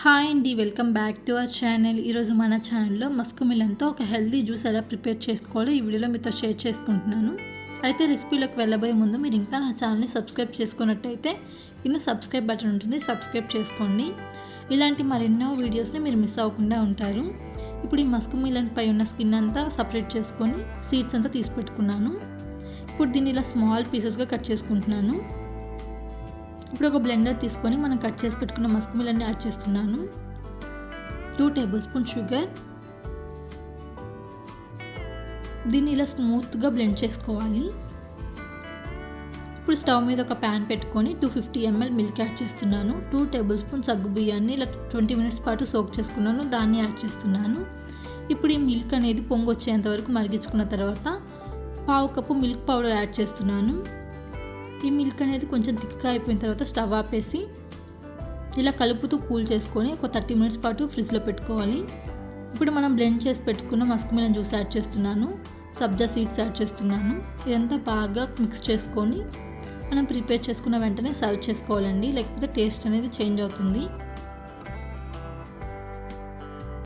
Hi అండి, welcome back to our channel. ఈరోజు మన ఛానల్లో మస్క్ మిలన్తో ఒక హెల్తీ జ్యూస్ ఎలా ప్రిపేర్ చేసుకోవాలో ఈ వీడియోలో మీతో షేర్ చేసుకుంటున్నాను. అయితే రెసిపీలోకి వెళ్ళబోయే ముందు మీరు ఇంకా నా ఛానల్ని సబ్స్క్రైబ్ చేసుకున్నట్టయితే కింద సబ్స్క్రైబ్ బటన్ ఉంటుంది, సబ్స్క్రైబ్ చేసుకోండి. ఇలాంటి మరెన్నో వీడియోస్ని మీరు మిస్ అవ్వకుండా ఉంటారు. ఇప్పుడు ఈ మస్క్ మిలన్ పై ఉన్న స్కిన్ అంతా సపరేట్ చేసుకొని సీడ్స్ అంతా తీసి పెట్టుకున్నాను. ఇప్పుడు దీన్ని ఇలా స్మాల్ పీసెస్గా కట్ చేసుకుంటున్నాను. ఇప్పుడు ఒక బ్లెండర్ తీసుకొని మనం కట్ చేసి పెట్టుకున్న మస్క్ మిలన్ని యాడ్ చేస్తున్నాను. 2 టేబుల్ స్పూన్ షుగర్. దీన్ని ఇలా స్మూత్గా బ్లెండ్ చేసుకోవాలి. ఇప్పుడు స్టవ్ మీద ఒక ప్యాన్ పెట్టుకొని 250 ml మిల్క్ యాడ్ చేస్తున్నాను. 2 టేబుల్ స్పూన్ సగ్గు బియ్యాన్ని ఇలా 20 మినిట్స్ పాటు సోక్ చేసుకున్నాను, దాన్ని యాడ్ చేస్తున్నాను. ఇప్పుడు ఈ మిల్క్ అనేది పొంగు వచ్చేంత వరకు మరిగించుకున్న తర్వాత 1/2 కప్పు మిల్క్ పౌడర్ యాడ్ చేస్తున్నాను. ఈ మిల్క్ అనేది కొంచెం థిక్గా అయిపోయిన తర్వాత స్టవ్ ఆపేసి ఇలా కలుపుతూ కూల్ చేసుకొని ఒక 30 మినిట్స్ పాటు ఫ్రిడ్జ్లో పెట్టుకోవాలి. ఇప్పుడు మనం బ్లెండ్ చేసి పెట్టుకున్న మస్క్ మిలన్ జ్యూస్ యాడ్ చేస్తున్నాను, సబ్జా సీడ్స్ యాడ్ చేస్తున్నాను. ఇదంతా బాగా మిక్స్ చేసుకొని మనం ప్రిపేర్ చేసుకున్న వెంటనే సర్వ్ చేసుకోవాలండి, లేకపోతే టేస్ట్ అనేది చేంజ్ అవుతుంది.